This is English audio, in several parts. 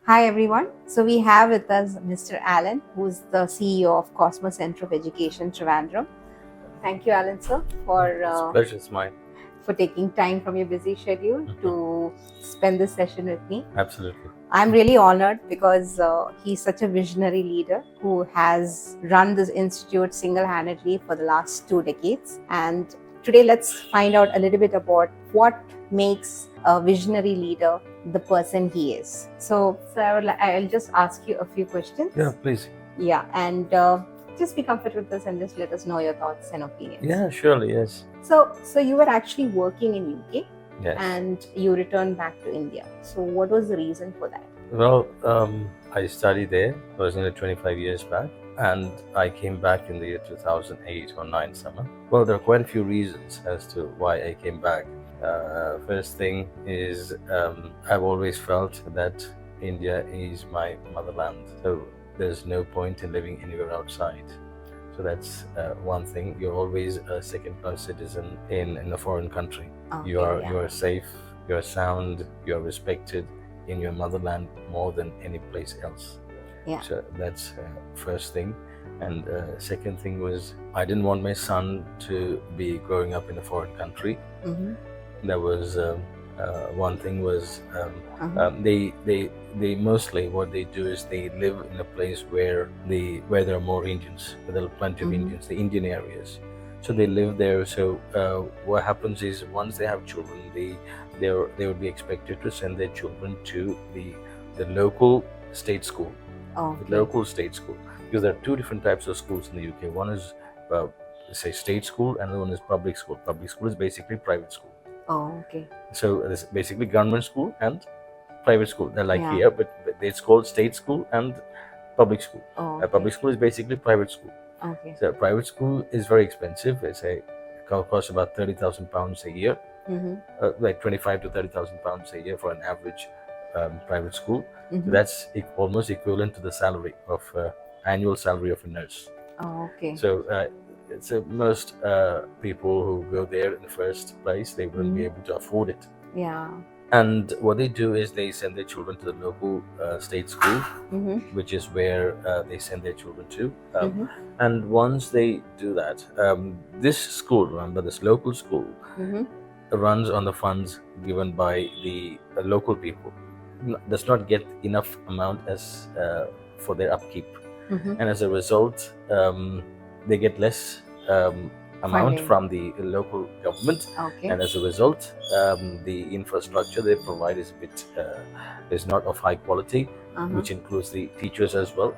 Hi everyone. So we have with us Mr. Alan, who's the CEO of Cosmos Center of Education, Trivandrum. Thank you, Alan, sir, It's a pleasure. It's mine. for taking time from your busy schedule to spend this session with me. Absolutely. I'm really honored because he's such a visionary leader who has run this institute single-handedly for the last 2 decades. And today, let's find out a little bit about what makes a visionary leader the person he is. So I'll just ask you a few questions. Yeah, please. Yeah, and just be comfortable with us and just let us know your thoughts and opinions. Yeah, surely, yes. So you were actually working in UK. Yes. And you returned back to India. So what was the reason for that? Well, I studied there. I was nearly 25 years back, and I came back in the year 2008 or 9 summer. Well, there are quite a few reasons as to why I came back. First thing is I've always felt that India is my motherland. So there's no point in living anywhere outside. So that's one thing. You're always a second-class citizen in a foreign country. Okay, You are safe, you're sound, you're respected in your motherland more than any place else. Yeah. So that's first thing. And second thing was I didn't want my son to be growing up in a foreign country. Mm-hmm. That was one thing was they mostly what they do is they live in a place where there are more Indians, where there are plenty of Indians, the Indian areas. So they live there. So what happens is once they have children, they would be expected to send their children to the local state school. Okay. The local state school, because there are two different types of schools in the UK. One is say state school, and the other one is public school. Public school is basically private school. Oh, okay. So it's basically government school and private school. They're like Yeah. here, but it's called state school and public school. Oh, okay. Public school is basically private school. Okay. So private school is very expensive. It costs about £30,000 a year, like 25 to £30,000 a year for an average private school. So that's almost equivalent to the salary of annual salary of a nurse. Oh, okay. So most people who go there in the first place, they wouldn't be able to afford it. Yeah. And what they do is they send their children to the local state school, which is where they send their children to. And once they do that, this school, remember, this local school runs on the funds given by the local people. Does not get enough amount as for their upkeep. And as a result, they get less amount Funding from the local government. Okay. And as a result, the infrastructure they provide is not of high quality, which includes the teachers as well.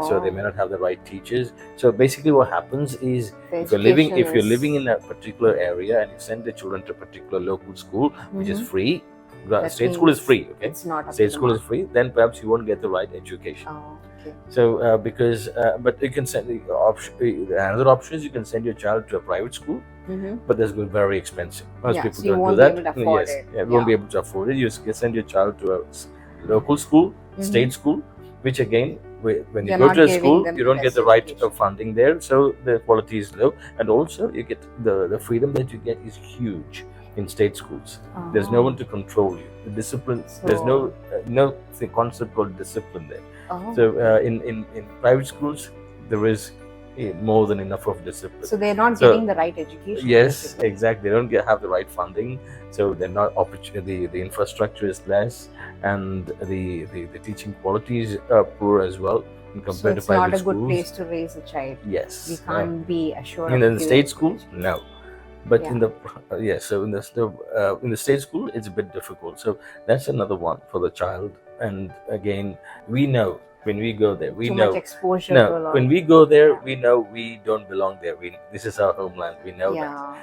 So they may not have the right teachers. So basically what happens is if you're living in a particular area and you send the children to a particular local school, which is free, state school is free, okay? It's not state school is free, then perhaps you won't get the right education. Oh, okay. So but you can send another option is you can send your child to a private school, but that's very expensive. Most people so you don't won't do that. be able to afford it. You won't be able to afford it. You send your child to a local school, state school, which again, when you go to a school, you don't get the right funding there, so the quality is low, and also you get the freedom that you get is huge in state schools. There's no one to control you. The discipline, there's no concept called discipline there. So in private schools, there is more than enough of discipline. So they're not getting the right education. Yes, basically. exactly. They don't have the right funding, so they're not the infrastructure is less, and the teaching quality is poor as well compared to private schools. It's not a good place to raise a child. Yes, we can't be assured. In the state schools, no. But Yeah. in the state school, it's a bit difficult. So that's another one for the child. And again, we know when we go there, we Too know much exposure to a lot. when we go there, we know we don't belong there. This is our homeland. We know that.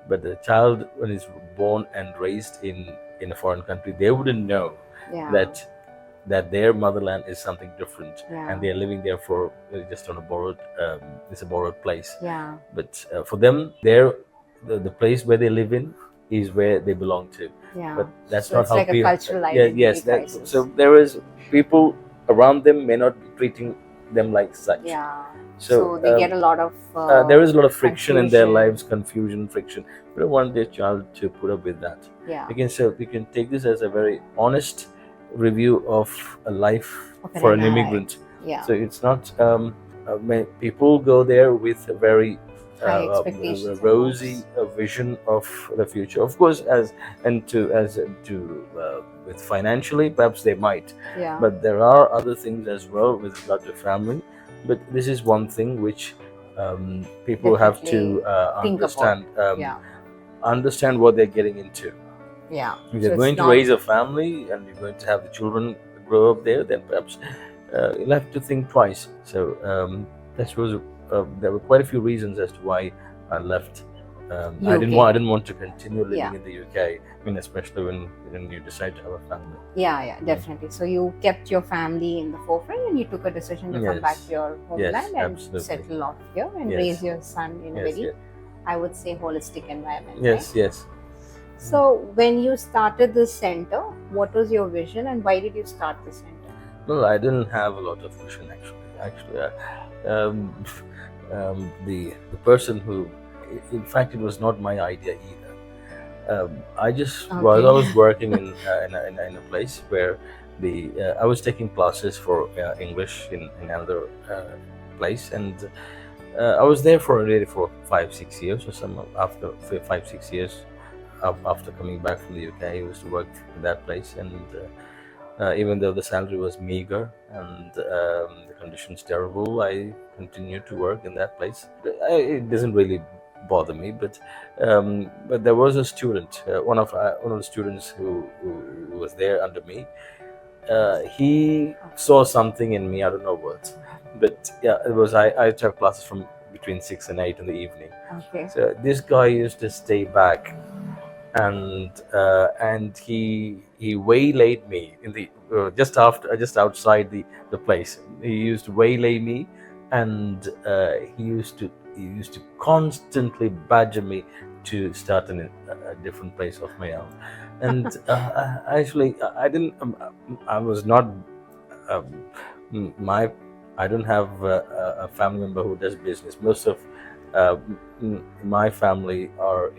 But the child, when he's born and raised in a foreign country, they wouldn't know that their motherland is something different, and they're living there for just on a borrowed. It's a borrowed place. Yeah. But for them, the place where they live in is where they belong to. Yeah. But that's So not it's how like a people. cultural identity Yes. crisis. So there is people around them may not be treating them like such. Yeah. So they get a lot of. there is a lot of friction in their confusion. lives, confusion, friction. We don't want their child to put up with that. Yeah. We can take this as a very honest review of a life Of an for an NRI. immigrant. Yeah. So it's not people go there with a very High expectations and rosy hopes. vision of the future. Of course, with financially, perhaps they might, Yeah. but there are other things as well with regard to family. But this is one thing which people have to Definitely think understand. Yeah. Understand what they're getting into. Yeah. If So you're it's going to not- raise a family and you're going to have the children grow up there, then perhaps you'll have to think twice. So there were quite a few reasons as to why I left. I didn't want to continue living Yeah. in the UK. I mean, especially when you decide to have a family. Yeah, definitely. So you kept your family in the forefront and you took a decision to come back Yes. to your homeland and absolutely. settle off here and Yes. raise your son in a Yes, very, yes, I would say, holistic environment. yes, right? yes. So when you started this center, what was your vision and why did you start the center? Well, I didn't have a lot of vision actually. The person who, in fact, it was not my idea either. I just while I was working in a place where I was taking classes for English in another place, and I was there for 5-6 years or some. After 5-6 years after coming back from the UK, I used to work in that place, and even though the salary was meager and the conditions terrible, I continued to work in that place. It doesn't really bother me, but there was a student, one of the students who was there under me. He saw something in me. I don't know what, but yeah, it was. I have classes from between 6 and 8 in the evening. Okay. So this guy used to stay back, and he waylaid me in the just outside the place. He used to waylay me, and he used to constantly badger me to start in a different place of my own. And actually, I didn't. I was not. I don't have a family member who does business. Most of my family are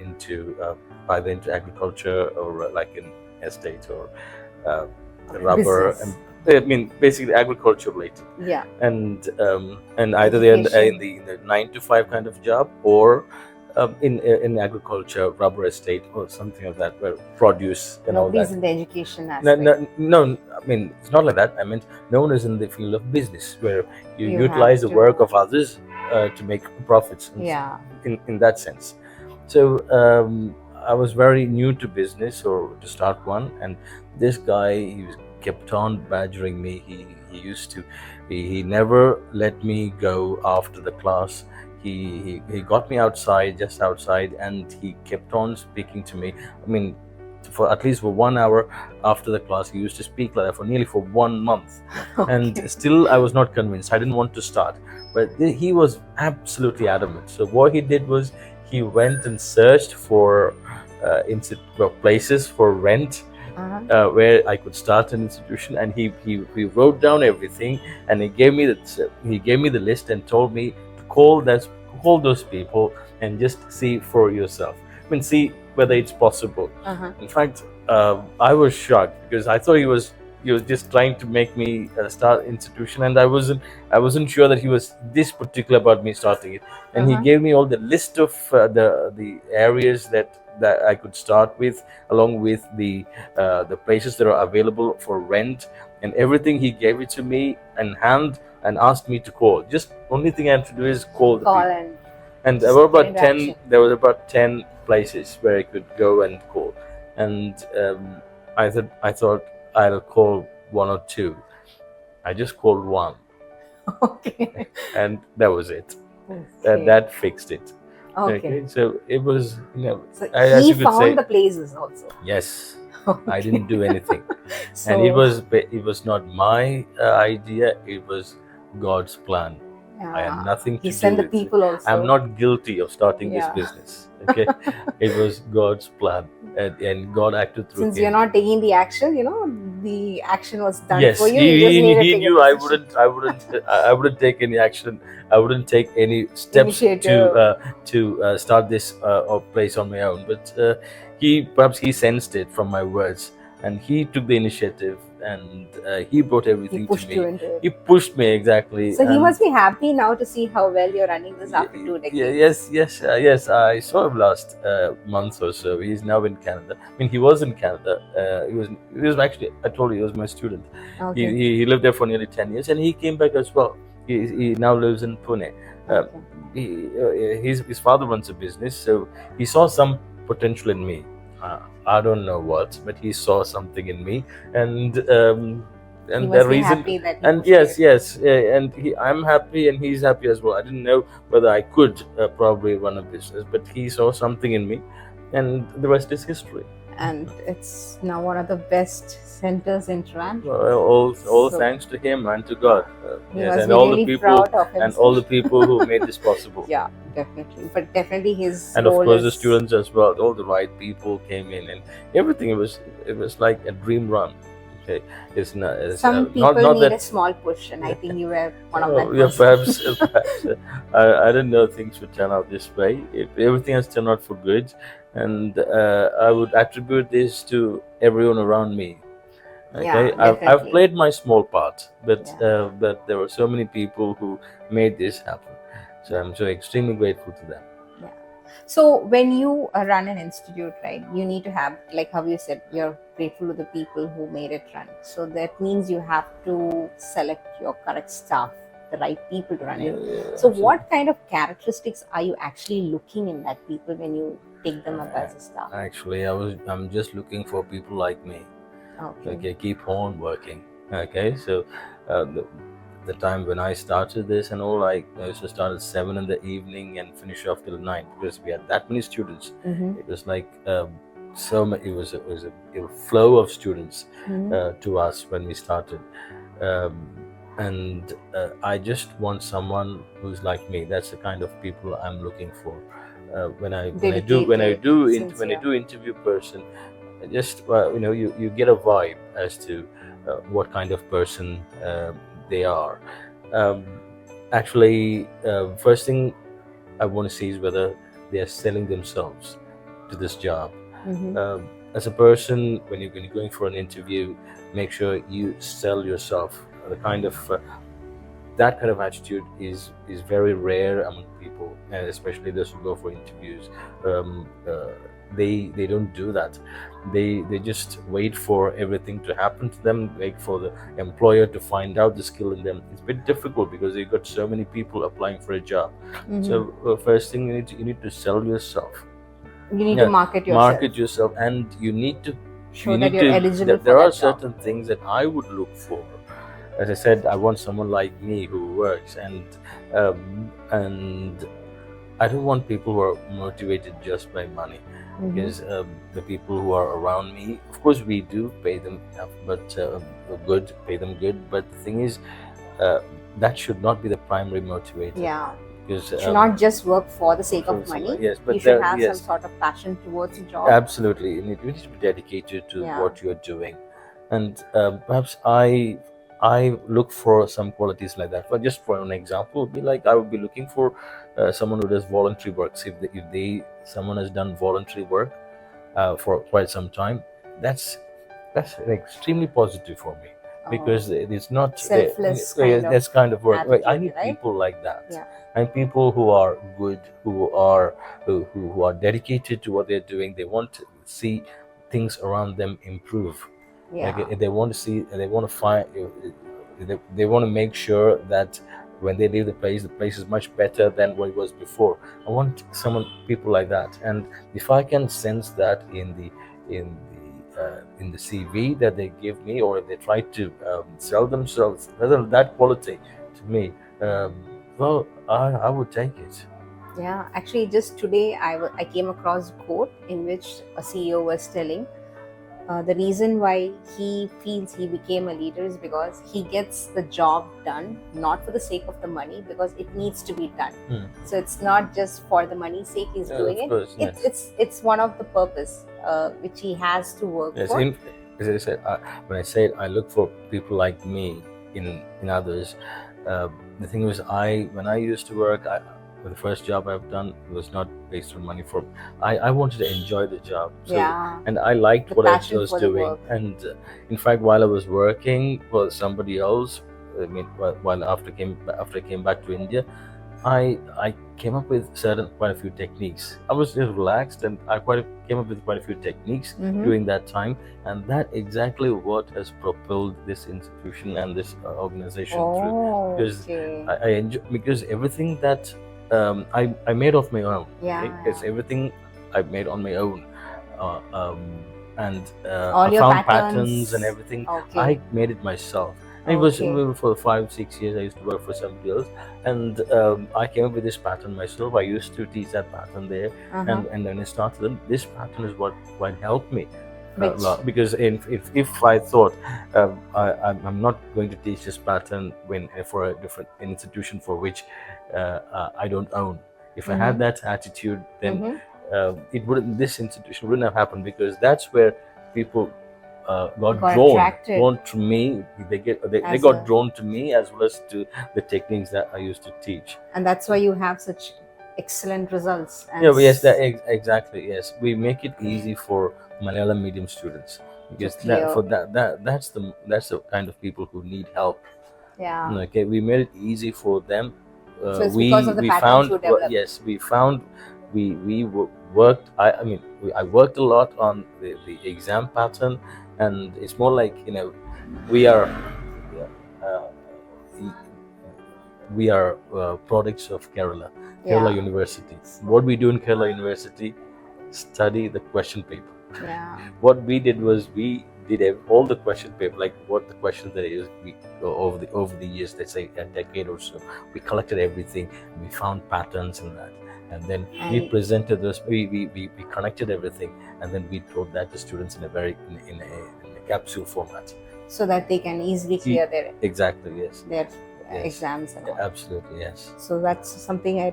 either into agriculture or like in estate or rubber, Business. and I mean basically agriculture related. Yeah. And either they're in the 9 to 5 kind of job, or in agriculture, rubber estate or something like that, where produce and all Nobody's that. in the education aspect. No, I mean it's not like that. I meant no one is in the field of business where you You utilize the have to- work of others to make profits. Yeah. In that sense. So I was very new to business or to start one, and this guy kept on badgering me. He used to. He never let me go after the class. He got me just outside, and he kept on speaking to me. I mean, for at least for 1 hour after the class, he used to speak like that for 1 month. And still I was not convinced. I didn't want to start, but he was absolutely adamant. So what he did was he went and searched for places for rent where I could start an institution, and he wrote down everything, and he gave me the list and told me to call those people and just see for yourself. I mean, see whether it's possible. In fact, I was shocked because I thought he was just trying to make me start institution, and I wasn't sure that he was this particular about me starting it. And he gave me all the list of the areas that I could start with, along with the places that are available for rent and everything. He gave it to me in hand and asked me to call. Just only thing I had to do is call the people. And there were about 10 places where I could go and call. And I thought I'll call 1 or 2. I just called 1. Okay. And that was it. Okay. That fixed it. Okay. So it was, So as he you could found say, the places also. yes. Okay. I didn't do anything. So, And it was not my idea, it was God's plan. I had nothing to do He sent the with it. people also. I'm not guilty of starting this Yeah. business. Okay. It was God's plan, and God acted through Since him. you're not taking the action, the action was done Yes, for you. You just he needed to take a knew I decision. wouldn't take any action. I wouldn't take any steps Initiative. to start this place on my own. But perhaps he sensed it from my words, and he took the initiative, and he brought He everything pushed to you me. into it. He pushed me exactly. So he and- must be happy now to see how well you're running this after 2 decades. yes. I saw him last month or so. He's now in Canada. I mean, he was in Canada. He was actually. I told you, he was my student. Okay. He lived there for nearly 10 years, and he came back as well. He now lives in Pune. Okay. His father runs a business, so he saw some potential in me. I don't know what, but he saw something in me, and He must be happy that he and pushed you. yes, and I'm happy, and he's happy as well. I didn't know whether I could probably run a business, but he saw something in me, and the rest is history. And it's now one of the best centers in Toronto. All So- thanks to him and to God. He Yes, must and be all really the people proud of himself. and all the people who made this possible. Yeah, definitely. But definitely his And of role course the is- students as well. All the right people came in, and everything. It was like a dream run. Okay, it's not. It's, Some people not need that. a small push, and I think you were one of that. Yeah, person. perhaps. I didn't know things would turn out this way. Everything has turned out for good, and I would attribute this to everyone around me. Okay, Yeah, I've definitely. played my small part, but Yeah. but there were so many people who made this happen. So I'm so extremely grateful to them. So when you run an institute, right, you need to have, like how you said, you're grateful to the people who made it run. So that means you have to select your correct staff, the right people to run it. So what kind of characteristics are you actually looking in that people when you take them up as a staff? Actually, I'm just looking for people like me. Okay, keep on working. Okay, so the time when I started this and all, I used to start at 7 in the evening and finish off till 9 because we had that many students. Mhm. It was like so many. It was a flow of students Mhm. to us when we started, and I just want someone who's like me. That's the kind of people I'm looking for. When I do interview person, I just you get a vibe as to what kind of person they are. Actually, first thing I want to see is whether they are selling themselves to this job. Mhm. As a person, when you're going for an interview, make sure you sell yourself. That kind of attitude is very rare among people, and especially those who go for interviews. They don't do that. They just wait for everything to happen to them, wait for the employer to find out the skill in them. It's a bit difficult because you've got so many people applying for a job. Mhm. So first thing you need to sell yourself. You need to market yourself. Market yourself, and you need to Show you that need you're to- eligible there- for there are that job. certain things that I would look for. As I said, I want someone like me who works, and I don't want people who are motivated just by money. Mhm. Because the people who are around me, of course, we do pay them, pay them good. But the thing is, that should not be the primary motivator. Yeah. Because You should not just work for the sake of for- money. Yes, but You should there- have yes. some sort of passion towards the job. Absolutely, you need to be dedicated to Yeah. what you're doing, and perhaps I look for some qualities like that. But just for an example, would be like I would be looking for someone who does voluntary work. So if someone has done voluntary work for quite some time, that's extremely positive for me because it's not Selfless kind of that's kind of work. I attitude, need right? people like that. Yeah. And people who are good, who are dedicated to what they're doing. They want to see things around them improve. Yeah. Like they want to see, they want to find, they want to make sure that when they leave the place is much better than what it was before. I want people like that, and if I can sense that in the CV that they give me, or if they try to sell themselves, whether that quality to me, well, I would take it. Yeah, actually, just today I came across a quote in which a CEO was telling the reason why he feels he became a leader is because he gets the job done not for the sake of the money, because it needs to be done. So it's not just for the money's sake he's doing Of course, it. It's one of the purpose which he has to work Yes, for. as I said, when I said I look for people like me in others, the thing was when I used to work, the first job I've done was not based on money. I wanted to enjoy the job. So, Yeah. and I liked The what I passion was for the doing. work. And in fact, while I was working for somebody else, I mean, while after I came back to India, I came up with quite a few techniques. I was just relaxed, and I came up with quite a few techniques during that time, and that exactly what has propelled this institution and this organization through. Oh, Because okay. I enjoy, because everything that I made of my own. Yeah. Okay? It's everything I made on my own, and All I your found patterns and everything. Okay. I made it myself. And it was Okay. for 5-6 years. I used to work for somebody else, and I came up with this pattern myself. I used to teach that pattern there, and when I started, this pattern is what helped me. Which- Because if I thought I'm not going to teach this pattern for a different institution for which I don't own. If I had that attitude, then this institution wouldn't have happened, because that's where people got attracted. drawn to me. They As got a- drawn to me, as well as to the techniques that I used to teach. And that's why you have such excellent results. And Yeah, yes, exactly. Yes, we make it easy for Malayalam medium students, because clear. that's the kind of people who need help. Yeah. Okay, we made it easy for them. So it's because of the patterns found you developed. yes, we found we worked. I worked a lot on the exam pattern, and it's more like, we are products of Kerala Yeah. University. What we do in Kerala University, study the question paper. Yeah. What we did was we did all the question paper, like what the questions that is over the years, let's say a decade or so. We collected everything. We found patterns in that, and then we presented those. We connected everything, and then we taught that to students in a capsule format, So that they can easily clear their Exactly. Yes. Yes. Exams and all. Absolutely. Yes. So that's something I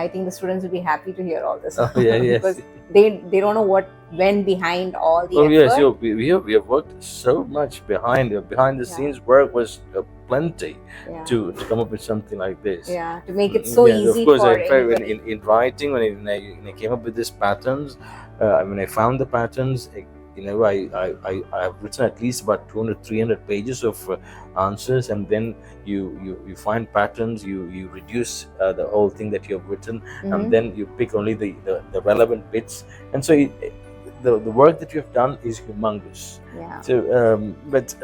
think the students will be happy to hear all this. Oh, yeah, yes. Because they don't know what went behind all the Oh effort. yes, we have worked so much behind the scenes work was plenty to come up with something like this. Yeah, to make it so easy. Of course, for in writing, when I came up with these patterns, when I found the patterns, I have written at least about 200-300 pages of answers, and then you find patterns, you reduce the whole thing that you have written, and then you pick only the relevant bits, and so the work that you have done is humongous. Yeah. So, but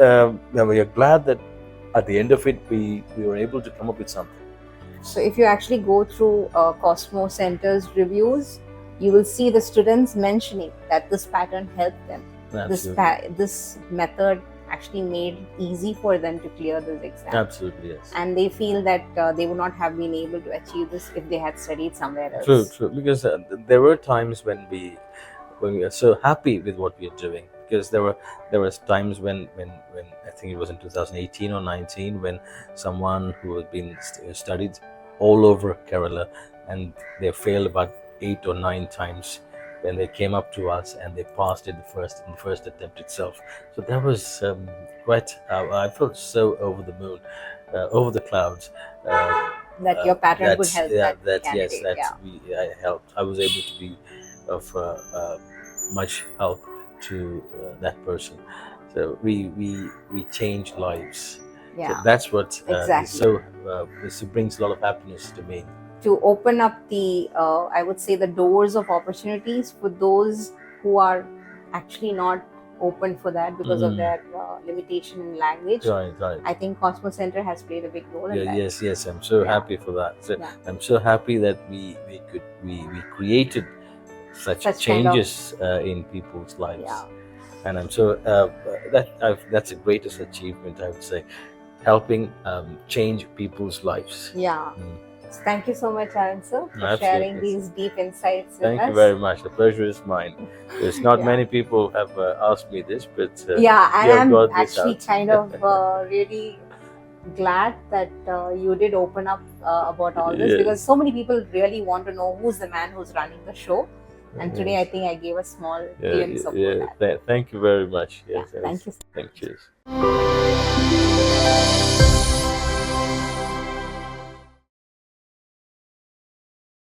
we are glad that at the end of it, we were able to come up with something. So if you actually go through Cosmo Center's reviews, you will see the students mentioning that this pattern helped them. This method actually made it easy for them to clear this exam. Absolutely, yes. And they feel that they would not have been able to achieve this if they had studied somewhere else. True. Because there were times when we are so happy with what we are doing. Because there was times when I think it was in 2018 or 19, when someone who had been studied all over Kerala, and they failed about 8 or 9 times, when they came up to us and they passed it in the first attempt itself. So that was quite. I felt so over the moon, over the clouds. That your pattern would help I helped. I was able to be of much help to that person. So we changed lives. Yeah. So that's what exactly. This brings a lot of happiness to me. To open up I would say, the doors of opportunities for those who are actually not open for that because of their limitation in language. Right. I think Cosmo Center has played a big role in that. Yes. I'm so happy for that. So I'm so happy that we created such changes in people's lives. Yeah. And I'm so that's the greatest achievement, I would say, helping change people's lives. Yeah. So thank you so much, Arun sir, for sharing these deep insights with us. Thank you very much. The pleasure is mine. There's not many people have asked me this, but and I'm actually kind of really glad that you did open up about all this, because so many people really want to know who's the man who's running the show. And today I think I gave a small glimpse of that. Thank you very much. Yes, thank you. Thank you.